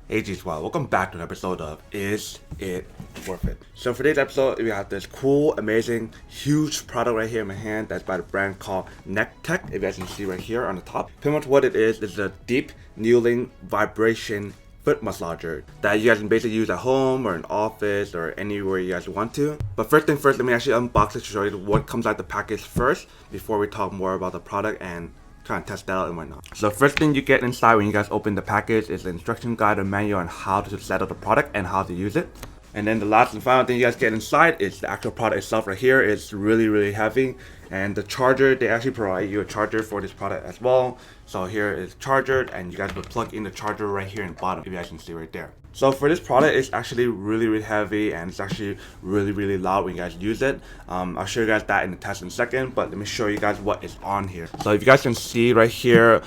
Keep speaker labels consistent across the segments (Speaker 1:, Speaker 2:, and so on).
Speaker 1: Hey G-Swell, welcome back to an episode of Is It Worth It? So for today's episode, we have this cool, amazing, huge product right here in my hand that's by the brand called Nekteck. If you guys can see right here on the top. Pretty much what it is a deep kneeling vibration foot massager that you guys can basically use at home or in office or anywhere you guys want to. But first thing first, let me actually unbox it to show you what comes out the package first before we talk more about the product and try and test that out and whatnot. So first thing you get inside when you guys open the package is the instruction guide and manual on how to set up the product and how to use it. And then the last and final thing you guys get inside is the actual product itself right here. It's really heavy. And the charger, they actually provide you a charger for this product as well. So here is charger, and you guys will plug in the charger right here in the bottom, if you guys can see right there. So for this product, it's actually really heavy, and it's actually really loud when you guys use it. I'll show you guys that in the test in a second, but let me show you guys what is on here. So if you guys can see right here,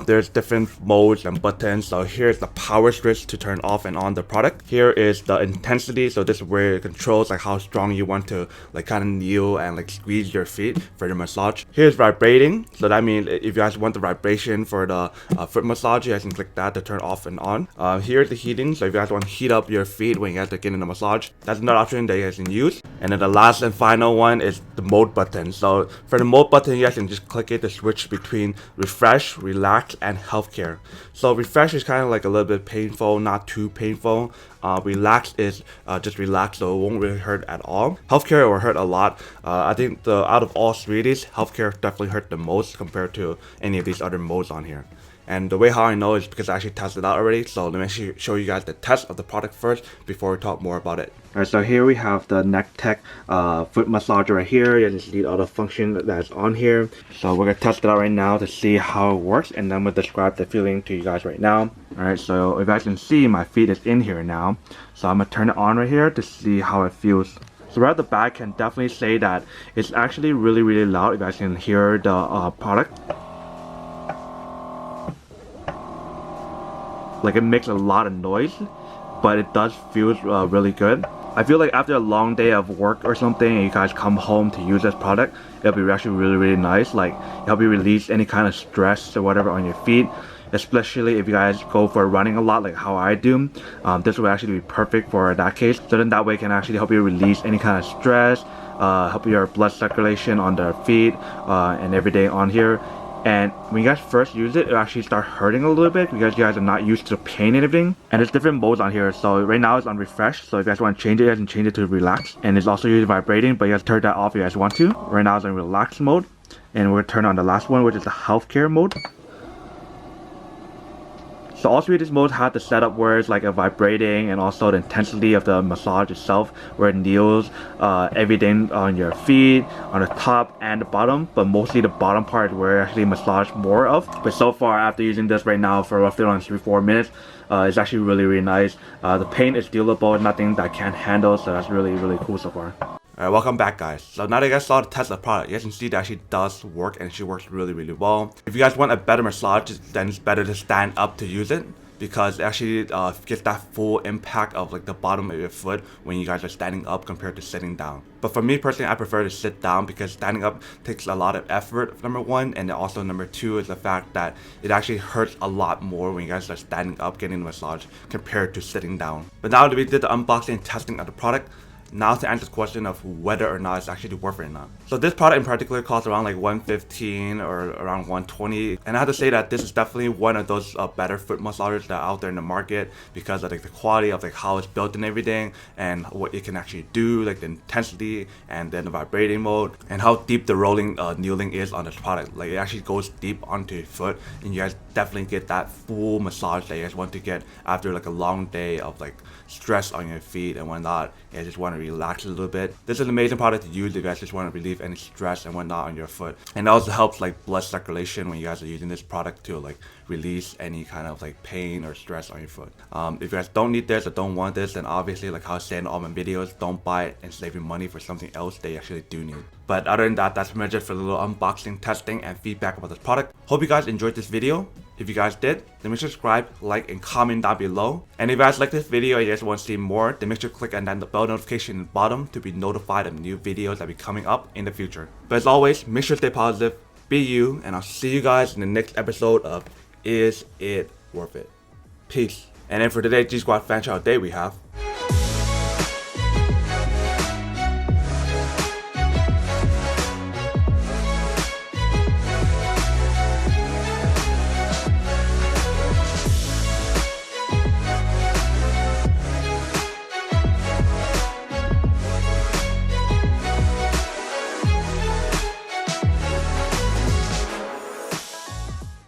Speaker 1: there's different modes and buttons. So here's the power switch to turn off and on the product. Here is the intensity. So this is where it controls like how strong you want to like kind of kneel and like squeeze your feet for the massage. Here's vibrating. So that means if you guys want the vibration for the foot massage, you guys can click that to turn off and on. Here's the heating. So if you guys want to heat up your feet when you guys are getting the massage, that's another option that you guys can use. And then the last and final one is the mode button. So for the mode button, you guys can just click it to switch between refresh, relax, and healthcare. So refresh is kind of like a little bit painful, not too painful. Relax is just relax, so it won't really hurt at all. Healthcare will hurt a lot. I think out of all three of these, healthcare definitely hurt the most compared to any of these other modes on here. And the way how I know is because I actually tested it out already. So let me actually show you guys the test of the product first before we talk more about it. Alright, so here we have the Nekteck foot massager right here. You just see all the function that's on here. So we're gonna test it out right now to see how it works, and then we'll describe the feeling to you guys right now. Alright, so if you guys can see, my feet is in here now. So I'm gonna turn it on right here to see how it feels. So right at the back, can definitely say that it's actually really loud. If you guys can hear the product. Like it makes a lot of noise, but it does feel really good. I feel like after a long day of work or something and you guys come home to use this product, it'll be actually really nice. Like help you release any kind of stress or whatever on your feet, especially if you guys go for running a lot like how I do. This will actually be perfect for that case. So then that way it can actually help you release any kind of stress, help your blood circulation on the feet and everything on here. And when you guys first use it, it'll actually start hurting a little bit because you guys are not used to pain and everything. And there's different modes on here. So right now it's on refresh. So if you guys want to change it, you guys can change it to relax. And it's also using vibrating, but you guys turn that off if you guys want to. Right now it's on relax mode. And we're gonna turn on the last one, which is the healthcare mode. So all three of these modes have the setup where it's like a vibrating and also the intensity of the massage itself, where it kneels everything on your feet, on the top and the bottom, but mostly the bottom part is where I actually massage more of. But so far, after using this right now for roughly around 3-4 minutes, it's actually really nice. The pain is dealable, nothing that I can't handle, so that's really cool so far. Alright, welcome back guys. So now that you guys saw the test of the product, you guys can see that actually does work and it works really well. If you guys want a better massage, then it's better to stand up to use it, because it actually gets that full impact of like the bottom of your foot when you guys are standing up compared to sitting down. But for me personally, I prefer to sit down because standing up takes a lot of effort, number one, and then also number two is the fact that it actually hurts a lot more when you guys are standing up getting a massage compared to sitting down. But now that we did the unboxing and testing of the product, now to answer the question of whether or not it's actually worth it or not. So this product in particular costs around like $115 or around $120, and I have to say that this is definitely one of those better foot massagers that are out there in the market because of like the quality of like how it's built and everything, and what it can actually do, like the intensity and then the vibrating mode, and how deep the rolling kneeling is on this product. Like it actually goes deep onto your foot, and you guys definitely get that full massage that you guys want to get after like a long day of like stress on your feet and whatnot. You just want to relax a little bit. This is an amazing product to use if you guys just want to relieve any stress and whatnot on your foot. And it also helps like blood circulation when you guys are using this product to like release any kind of like pain or stress on your foot. If you guys don't need this or don't want this, then obviously, like how I say in all my videos, don't buy it and save your money for something else that you actually do need. But other than that, that's pretty much it for the little unboxing, testing, and feedback about this product. Hope you guys enjoyed this video. If you guys did, then make sure to subscribe, like, and comment down below. And if you guys like this video and you guys want to see more, then make sure to click on the bell notification in the bottom to be notified of new videos that will be coming up in the future. But as always, make sure to stay positive, be you, and I'll see you guys in the next episode of Is It Worth It? Peace. And then for today's G Squad Fan Shout Day, we have